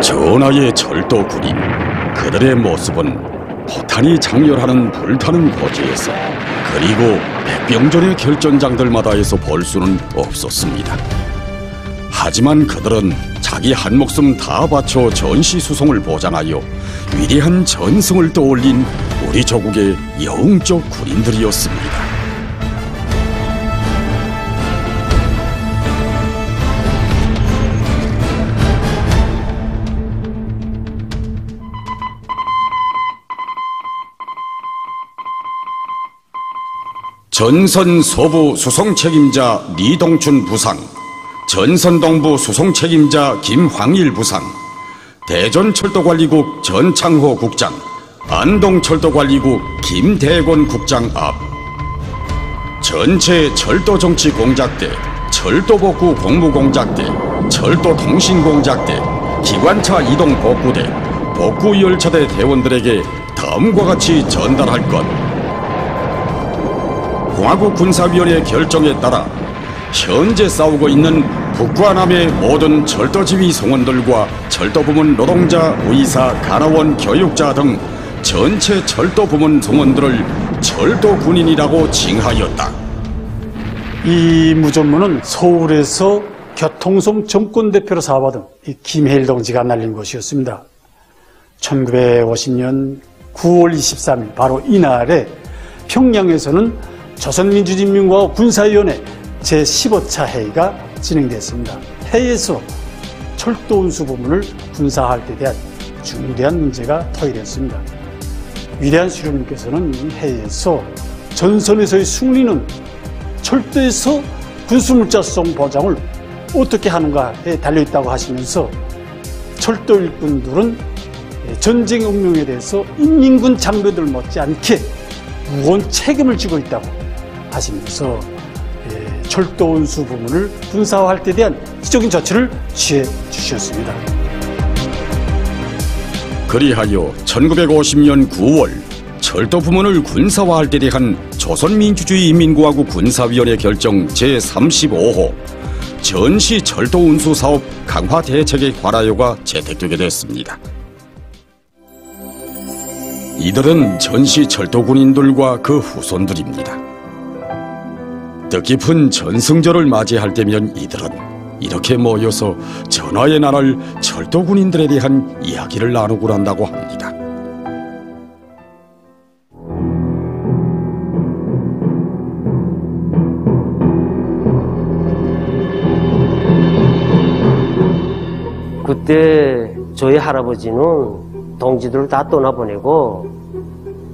전하의 철도 군인, 그들의 모습은 포탄이 장렬하는 불타는 고지에서 그리고 백병전의 결전장들마다에서 볼 수는 없었습니다. 하지만 그들은 자기 한 목숨 다 바쳐 전시수송을 보장하여 위대한 전승을 떠올린 우리 조국의 영웅적 군인들이었습니다. 전선 서부 수송 책임자 리동춘 부상, 전선 동부 수송 책임자 김황일 부상, 대전철도관리국 전창호 국장, 안동철도관리국 김대권 국장 앞, 전체 철도정치공작대, 철도복구 공무공작대, 철도통신공작대, 기관차 이동복구대, 복구열차대 대원들에게 다음과 같이 전달할 것. 공화국군사위원회 결정에 따라 현재 싸우고 있는 북과 남의 모든 철도지휘 송원들과 철도부문 노동자, 의사, 간호원, 교육자 등 전체 철도부문 송원들을 철도군인이라고 칭하였다. 이 무전문은 서울에서 교통송 정권대표로 사업하던 이 김해일 동지가 날린 것이었습니다. 1950년 9월 23일 바로 이날에 평양에서는 조선민주인민공화국 군사위원회 제15차 회의가 진행됐습니다. 회의에서 철도운수 부문을 군사화할 때 대한 중대한 문제가 토의됐습니다. 위대한 수령님께서는 이 회의에서 전선에서의 승리는 철도에서 군수물자 수송 보장을 어떻게 하는가에 달려있다고 하시면서 철도 일꾼들은 전쟁 응용에 대해서 인민군 장교들 못지않게 무거운 책임을 지고 있다고 하시면서 철도운수 부문을 군사화할 때 대한 지적인 조치를 취해 주셨습니다. 그리하여 1950년 9월 철도 부문을 군사화할 때 대한 조선민주주의인민공화국 군사위원회 결정 제35호 전시 철도운수 사업 강화 대책의 관하여가 채택되게 됐습니다. 이들은 전시 철도군인들과 그 후손들입니다. 뜻깊은 전승절을 맞이할 때면 이들은 이렇게 모여서 전하의 나라를 철도군인들에 대한 이야기를 나누곤 한다고 합니다. 그때 저희 할아버지는 동지들을 다 떠나보내고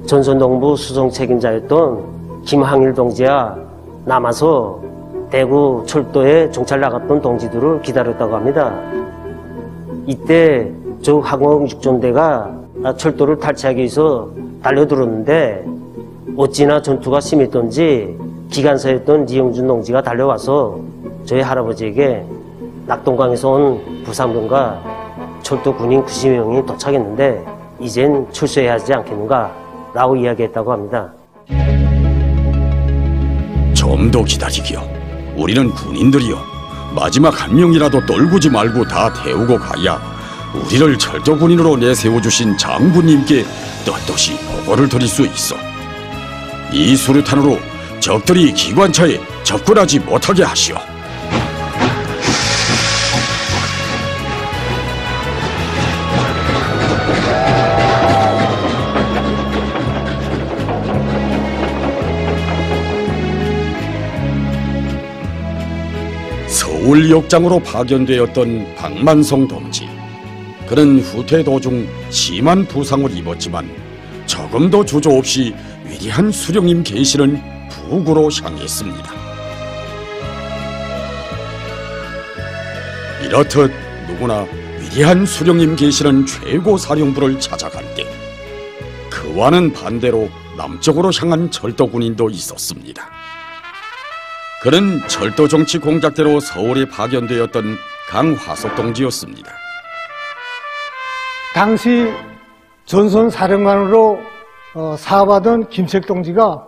전선동부 수송 책임자였던 김황일 동지야 남아서 대구 철도에 정찰 나갔던 동지들을 기다렸다고 합니다. 이때 저 항공 육전대가 철도를 탈취하기 위해서 달려들었는데 어찌나 전투가 심했던지 기관사였던 리영준 동지가 달려와서 저희 할아버지에게 낙동강에서 온 부상병과 철도 군인 90여 명이 도착했는데 이젠 철수해야 하지 않겠는가 라고 이야기했다고 합니다. 좀 더 기다리기요. 우리는 군인들이요. 마지막 한 명이라도 떨구지 말고 다 태우고 가야 우리를 철도군인으로 내세워주신 장군님께 떳떳이 보고를 드릴 수 있어. 이 수류탄으로 적들이 기관차에 접근하지 못하게 하시오. 서울역장으로 파견되었던 박만성 동지. 그는 후퇴 도중 심한 부상을 입었지만 조금도 주저없이 위대한 수령님 계시는 북으로 향했습니다. 이렇듯 누구나 위대한 수령님 계시는 최고 사령부를 찾아갈 때 그와는 반대로 남쪽으로 향한 철도군인도 있었습니다. 그는 철도정치 공작대로 서울에 파견되었던 강화석 동지였습니다. 당시 전선 사령관으로 사업하던 김책 동지가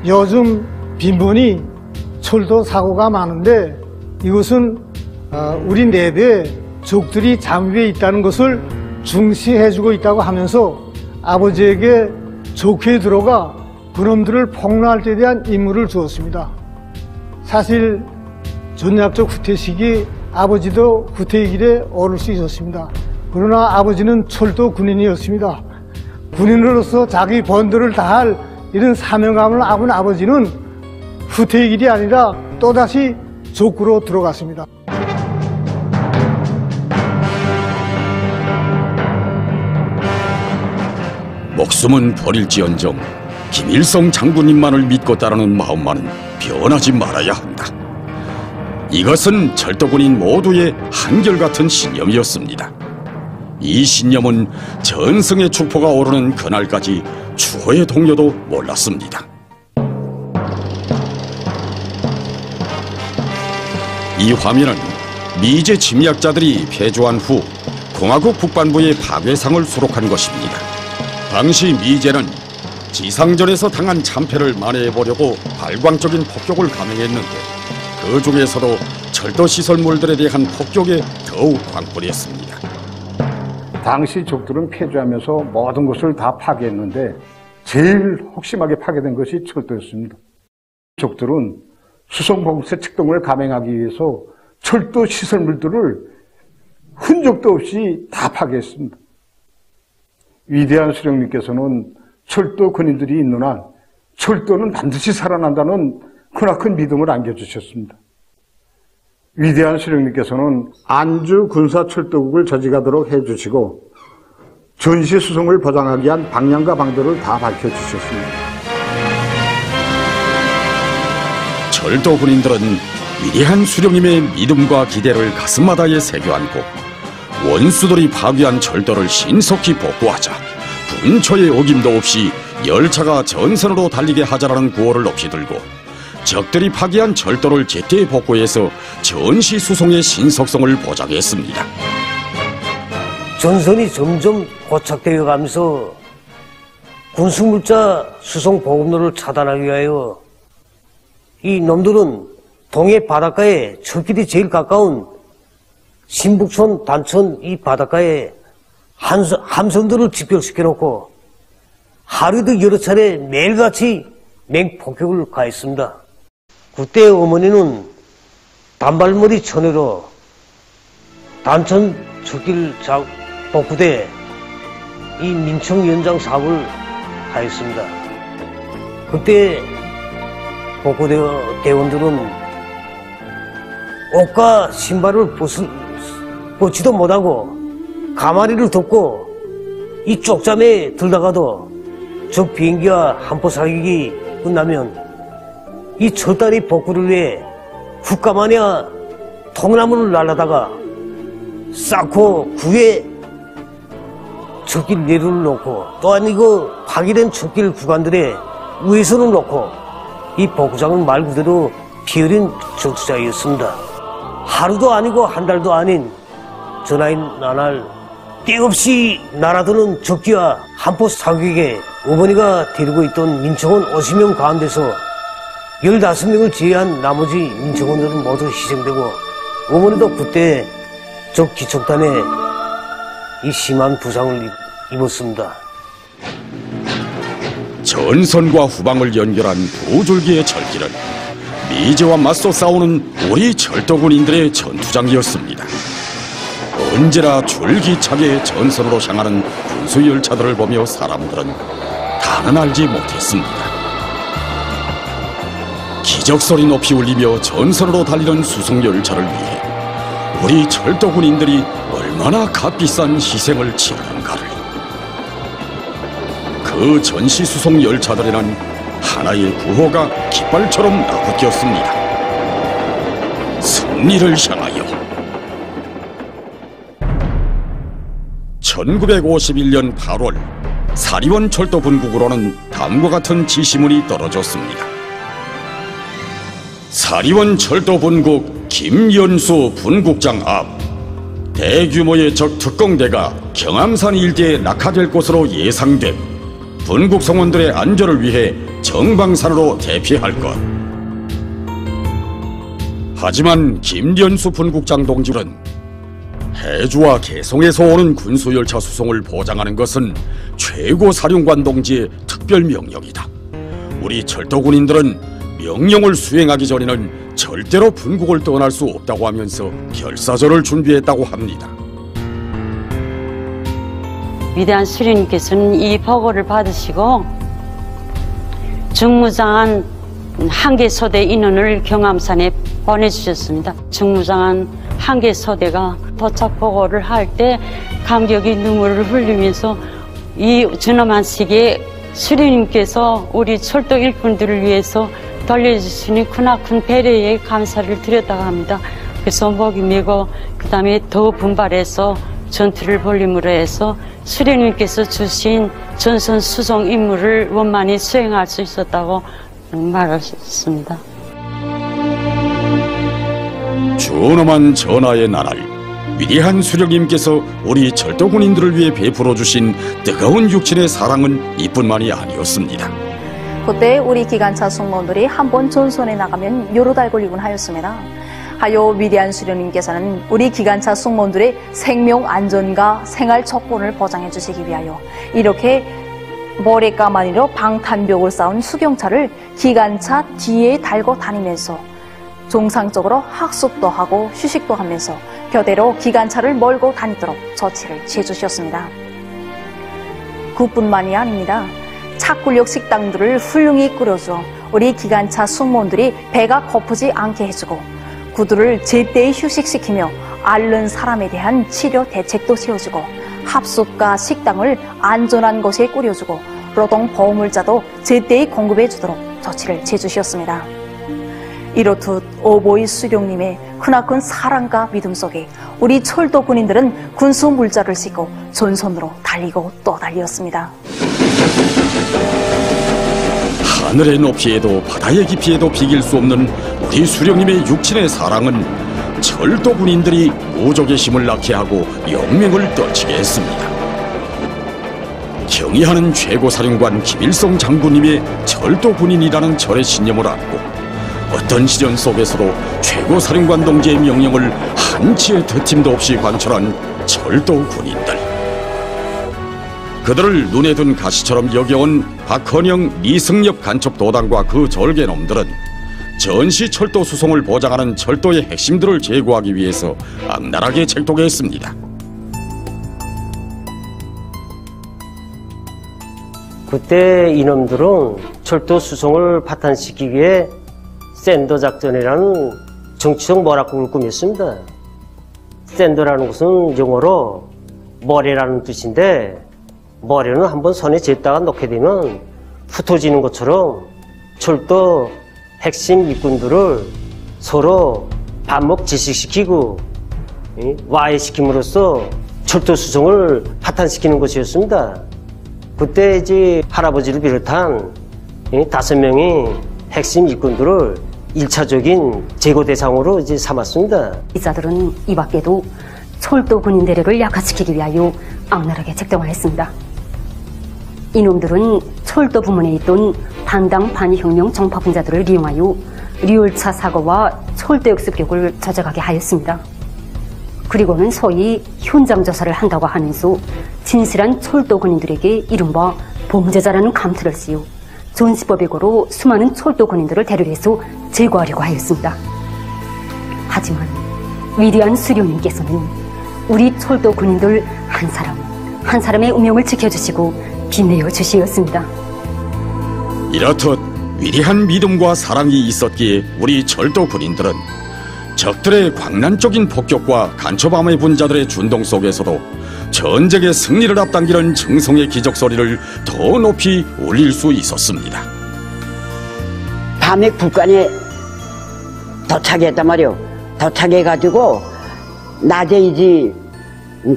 요즘 빈번히 철도 사고가 많은데 이것은 우리 내부에 적들이 잠입해 있다는 것을 중시해주고 있다고 하면서 아버지에게 적회에 들어가 그놈들을 폭로할 때 대한 임무를 주었습니다. 사실 전략적 후퇴식이 아버지도 후퇴의 길에 오를 수 있었습니다. 그러나 아버지는 철도 군인이었습니다. 군인으로서 자기 본들을 다할 이런 사명감을 안은 아버지는 후퇴의 길이 아니라 또다시 적구로 들어갔습니다. 목숨은 버릴지언정 김일성 장군님만을 믿고 따르는 마음만은 변하지 말아야 한다. 이것은 철도군인 모두의 한결같은 신념이었습니다. 이 신념은 전승의 축포가 오르는 그날까지 추호의 동료도 몰랐습니다. 이 화면은 미제 침략자들이 패주한 후 공화국 북반부의 파괴상을 수록한 것입니다. 당시 미제는 지상전에서 당한 참패를 만회해보려고 발광적인 폭격을 감행했는데 그 중에서도 철도시설물들에 대한 폭격에 더욱 광분했습니다. 당시 적들은 패주하면서 모든 것을 다 파괴했는데 제일 혹심하게 파괴된 것이 철도였습니다. 적들은 수송봉쇄 책동을 감행하기 위해서 철도 시설물들을 흔적도 없이 다 파괴했습니다. 위대한 수령님께서는 철도 군인들이 있는 한 철도는 반드시 살아난다는 크나큰 믿음을 안겨주셨습니다. 위대한 수령님께서는 안주 군사철도국을 저지가도록 해주시고 전시 수송을 보장하기 위한 방향과 방도를 다 밝혀주셨습니다. 철도 군인들은 위대한 수령님의 믿음과 기대를 가슴마다에 새겨 안고 원수들이 파괴한 철도를 신속히 복구하자 분초의 어김도 없이 열차가 전선으로 달리게 하자라는 구호를 높이 들고 적들이 파괴한 철도를 제때 복구해서 전시 수송의 신속성을 보장했습니다. 전선이 점점 고착되어 가면서 군수물자 수송 보급로를 차단하기 위하여 이 놈들은 동해 바닷가에 철길이 제일 가까운 신북촌, 단천 이 바닷가에 함선들을 집결시켜 놓고 하루에도 여러 차례 매일같이 맹폭격을 가했습니다. 그때 어머니는 단발머리 처녀로 단천 철길 복구대 이 민청 연장 사업을 하였습니다. 그때 복구대 대원들은 옷과 신발을 벗지도 못하고 가마리를 덮고 이 쪽잠에 들다가도 적 비행기와 함포 사격이 끝나면 이 철다리 복구를 위해 훅가마냐 통나무를 날라다가 쌓고 구에 철길 내루를 놓고 또한 이거 파괴된 철길 구간들에 우회선을 놓고 이 복구장은 말 그대로 피 흘린 전투장이었습니다. 하루도 아니고 한 달도 아닌 전하인 나날 때없이 날아드는 적기와 함포 사격에 어머니가 데리고 있던 민청원 50명 가운데서 15명을 제외한 나머지 민청원들은 모두 희생되고 어머니도 그때 적 기척단에 이 심한 부상을 입었습니다. 전선과 후방을 연결한 두 줄기의 철길은 미제와 맞서 싸우는 우리 철도군인들의 전투장이었습니다. 언제나 줄기차게 전선으로 향하는 군수열차들을 보며 사람들은 다는 알지 못했습니다. 기적소리 높이 울리며 전선으로 달리는 수송열차를 위해 우리 철도군인들이 얼마나 값비싼 희생을 치르는가를. 그 전시 수송 열차들에는 하나의 구호가 깃발처럼 나붙었습니다. 승리를 향하여. 1951년 8월 사리원 철도 분국으로는 다음과 같은 지시문이 떨어졌습니다. 사리원 철도 분국 김연수 분국장 앞 대규모의 적 특공대가 경암산 일대에 낙하될 것으로 예상됨. 분국 성원들의 안전을 위해 정방산으로 대피할 것. 하지만 김연수 분국장 동지는 해주와 개성에서 오는 군수열차 수송을 보장하는 것은 최고 사령관 동지의 특별 명령이다. 우리 철도군인들은 명령을 수행하기 전에는 절대로 분국을 떠날 수 없다고 하면서 결사절을 준비했다고 합니다. 위대한 수령님께서는 이 보고를 받으시고 중무장한 한개 소대 인원을 경암산에 보내주셨습니다. 중무장한 한개 소대가 도착 보고를 할 때 감격의 눈물을 흘리면서 이 준엄한 시기에 수령님께서 우리 철도 일꾼들을 위해서 돌려주시는 크나큰 배려에 감사를 드렸다고 합니다. 그래서 목이 메고 그 다음에 더 분발해서 전투를 벌림으로 해서 수령님께서 주신 전선 수송 임무를 원만히 수행할 수 있었다고 말하셨습니다. 준엄한 전하의 나라를 위대한 수령님께서 우리 철도군인들을 위해 베풀어 주신 뜨거운 육신의 사랑은 이뿐만이 아니었습니다. 그때 우리 기관차 승무원들이 한번 전선에 나가면 여러 달 걸리곤 하였습니다. 하여 위대한 수령님께서는 우리 기관차 승무원들의 생명 안전과 생활 조건을 보장해 주시기 위하여 이렇게 모래가마니로 방탄벽을 쌓은 수경차를 기관차 뒤에 달고 다니면서 정상적으로 학습도 하고 휴식도 하면서 교대로 기관차를 몰고 다니도록 조치를 취해주셨습니다. 그뿐만이 아닙니다. 착굴력 식당들을 훌륭히 끓여줘 우리 기관차 승무원들이 배가 고프지 않게 해주고 구두를 제때에 휴식시키며 앓는 사람에 대한 치료 대책도 세워주고 합숙과 식당을 안전한 곳에 꾸려주고 노동 보호물자도 제때에 공급해주도록 조치를 취해주셨습니다. 이렇듯 오보이 수령님의 크나큰 사랑과 믿음 속에 우리 철도 군인들은 군수 물자를 싣고 전선으로 달리고 또 달렸습니다. 하늘의 높이에도 바다의 깊이에도 비길 수 없는 우리 수령님의 육신의 사랑은 철도 군인들이 모족의 힘을 낳게 하고 영맹을 떨치게 했습니다. 경의하는 최고사령관 김일성 장군님의 철도 군인이라는 절의 신념을 안고 어떤 시련 속에서도 최고사령관 동지의 명령을 한치의 더팀도 없이 관철한 철도 군인들. 그들을 눈에 둔 가시처럼 여겨온 박헌영, 이승엽 간첩도당과 그 절개놈들은 전시 철도 수송을 보장하는 철도의 핵심들을 제거하기 위해서 악랄하게 책독했습니다. 그때 이놈들은 철도 수송을 파탄시키기 위해 샌더 작전이라는 정치적 모략국을 꾸몄습니다. 샌더라는 것은 영어로 머리라는 뜻인데 머리는 한번 손에 쟀다가 놓게 되면 흩어지는 것처럼 철도 핵심 일꾼들을 서로 반목 질식시키고 와해시킴으로써 철도 수송을 파탄시키는 것이었습니다. 그때 이제 할아버지를 비롯한 5명이 핵심 일꾼들을 1차적인 제거 대상으로 이제 삼았습니다. 이자들은 이 밖에도 철도 군인 대력을 약화시키기 위하여 악랄하게 책동하였습니다. 이놈들은 철도 부문에 있던 반당 반혁명 정파분자들을 이용하여 리얼차 사고와 철도 역습격을 저작하게 하였습니다. 그리고는 소위 현장 조사를 한다고 하면서 진실한 철도 군인들에게 이른바 범죄자라는 감투를 씌우 전시법액으로 수많은 철도 군인들을 대류해서 제거하려고 하였습니다. 하지만 위대한 수령님께서는 우리 철도 군인들 한 사람 한 사람의 운명을 지켜주시고 빛내어 주시었습니다. 이렇듯 위대한 믿음과 사랑이 있었기에 우리 철도 군인들은 적들의 광란적인 폭격과 간첩함의 분자들의 준동 속에서도 전쟁의 승리를 앞당기는 정성의 기적소리를 더 높이 울릴 수 있었습니다. 밤에 굴간에 도착했단 말이요. 도착해가지고 낮에 이제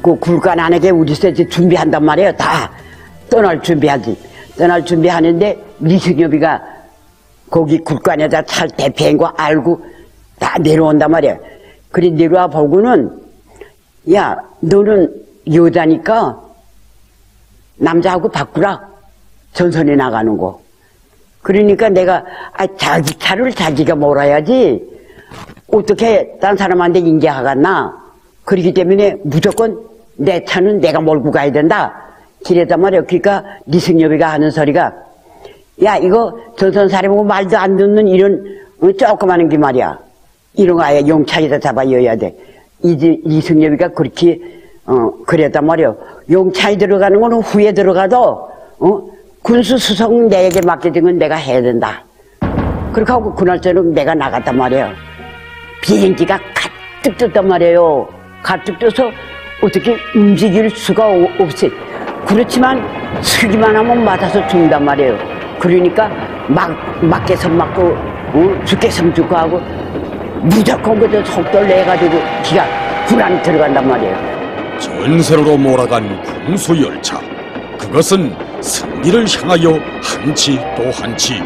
그 굴간 안에 우리서 이제 준비한단 말이에요. 다 떠날 준비하지. 떠날 준비하는데 미승엽이가 거기 굴간에다 잘 대피한 거 알고 다 내려온단 말이야. 그래 내려와 보고는 야 너는 여자니까 남자하고 바꾸라. 전선에 나가는 거. 그러니까 내가 자기 차를 자기가 몰아야지 어떻게 딴 사람한테 인계하겠나. 그렇기 때문에 무조건 내 차는 내가 몰고 가야 된다. 길에다 말이야. 그러니까 니승엽이가 하는 소리가, 야, 이거 전선 사람하고 말도 안 듣는 이런 조그마한 게 말이야. 이런 거 아예 용차에다 잡아여야 돼. 이승엽이가 그렇게 그랬단 말이야. 용차에 들어가는 거는 후에 들어가도 군수 수석 내게 맡겨진 건 내가 해야 된다. 그렇게 하고 그날처럼 내가 나갔단 말이에요. 비행기가 가득 떴단 말이에요. 가득 떠서 어떻게 움직일 수가 없어요. 그렇지만 서기만 하면 맞아서 죽는단 말이에요. 그러니까 맞게선 맞고 죽게선 죽고 하고 무조건 그저 속도를 내가지고 기가 불안이 들어간단 말이에요. 전세로로 몰아간 군수열차. 그것은 승리를 향하여 한치 또 한치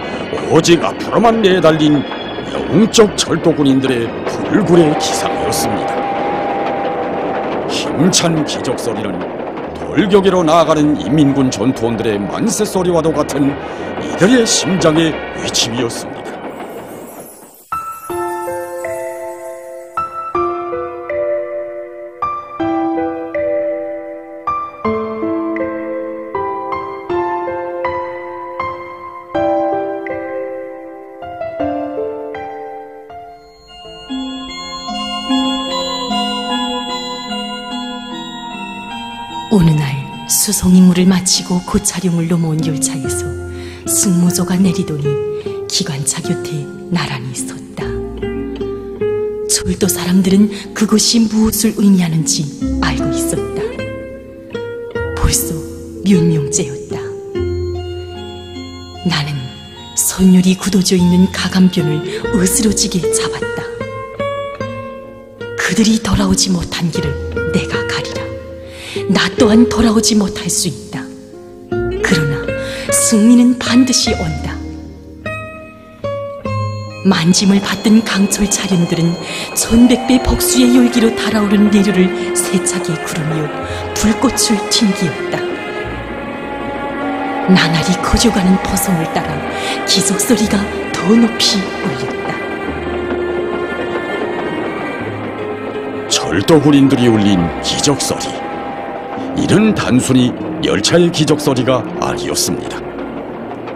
오직 앞으로만 내달린 영적 철도군인들의 불굴의 기상이었습니다. 힘찬 기적소리는 돌격으로 나아가는 인민군 전투원들의 만세소리와도 같은 이들의 심장의 외침이었습니다. 어느 날 수송 임무를 마치고 고차룡을 넘어온 열차에서 승무조가 내리더니 기관차 곁에 나란히 섰다. 철도 사람들은 그것이 무엇을 의미하는지 알고 있었다. 벌써 몇 명째였다. 나는 선율이 굳어져 있는 가감변을 으스러지게 잡았다. 그들이 돌아오지 못한 길을 내가 가리라. 나 또한 돌아오지 못할 수 있다. 그러나 승리는 반드시 온다. 만짐을 받던 강철 차량들은 1100배 복수의 열기로 달아오른 내류를 세차게 구르며 불꽃을 튕기었다. 나날이 커져가는 포성을 따라 기적소리가 더 높이 울렸다. 철도군인들이 울린 기적소리. 이는 단순히 열차의 기적소리가 아니었습니다.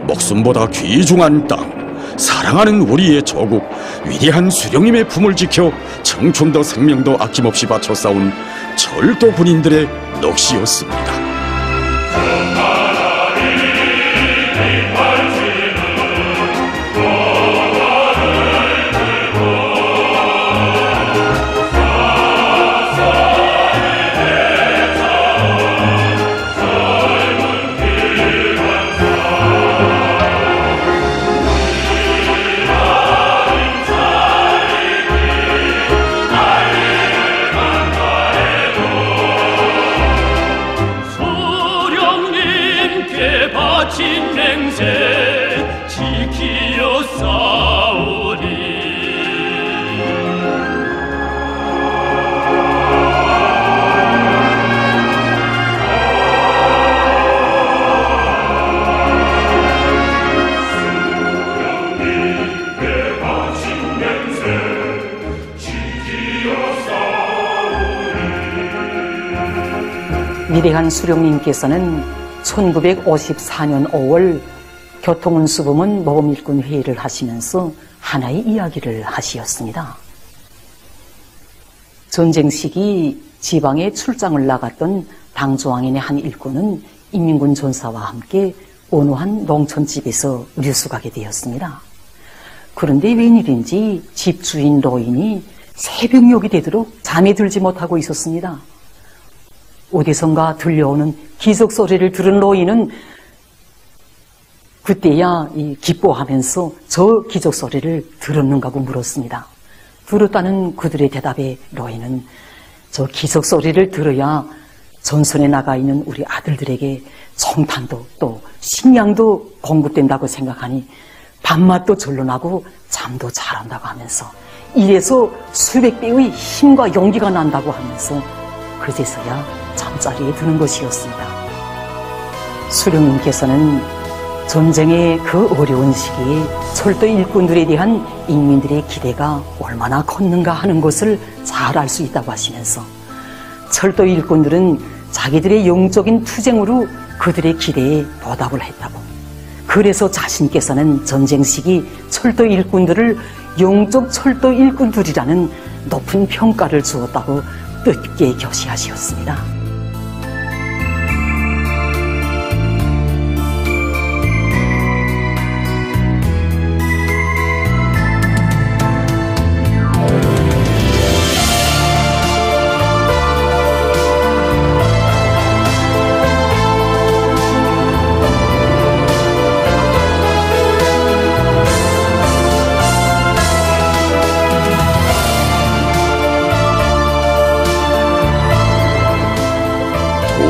목숨보다 귀중한 땅, 사랑하는 우리의 조국, 위대한 수령님의 품을 지켜 청춘도 생명도 아낌없이 바쳐 싸운 철도군인들의 넋이었습니다. 위대한 수령님께서는 1954년 5월 교통운수부문 모금일꾼 회의를 하시면서 하나의 이야기를 하시었습니다. 전쟁 시기 지방에 출장을 나갔던 당조항인의 한 일꾼은 인민군 전사와 함께 어느 한 농촌집에서 유숙하게 되었습니다. 그런데 웬일인지 집주인 노인이 새벽녘이 되도록 잠에 들지 못하고 있었습니다. 어디선가 들려오는 기적소리를 들은 노인은 그때야 기뻐하면서 저 기적소리를 들었는가고 물었습니다. 들었다는 그들의 대답에 노인은 저 기적소리를 들어야 전선에 나가 있는 우리 아들들에게 총탄도 또 식량도 공급된다고 생각하니 밥맛도 절로 나고 잠도 잘 온다고 하면서 이래서 수백 배의 힘과 용기가 난다고 하면서 그제서야 잠자리에 드는 것이었습니다. 수령님께서는 전쟁의 그 어려운 시기에 철도 일꾼들에 대한 인민들의 기대가 얼마나 컸는가 하는 것을 잘 알 수 있다고 하시면서 철도 일꾼들은 자기들의 영적인 투쟁으로 그들의 기대에 보답을 했다고. 그래서 자신께서는 전쟁 시기 철도 일꾼들을 영적 철도 일꾼들이라는 높은 평가를 주었다고 뜻깊게 교시하시었습니다.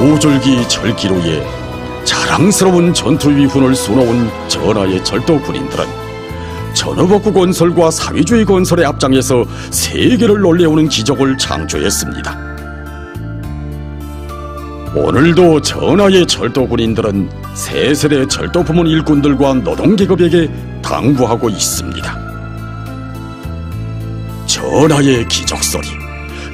오절기 절기로에 자랑스러운 전투 위훈을 쏘놓은 전하의 철도 군인들은 전업업구 건설과 사회주의 건설의 앞장에서 세계를 놀래우는 기적을 창조했습니다. 오늘도 전하의 철도 군인들은 새 세대 철도 부문 일꾼들과 노동계급에게 당부하고 있습니다. 전하의 기적소리,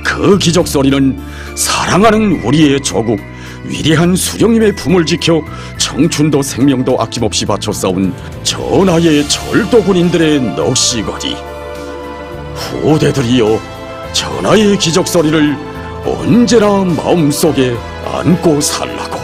그 기적소리는 사랑하는 우리의 조국 위대한 수령님의 품을 지켜 청춘도 생명도 아낌없이 바쳐 싸운 전하의 철도 군인들의 넋이거리. 후대들이여, 전하의 기적소리를 언제나 마음속에 안고 살라고.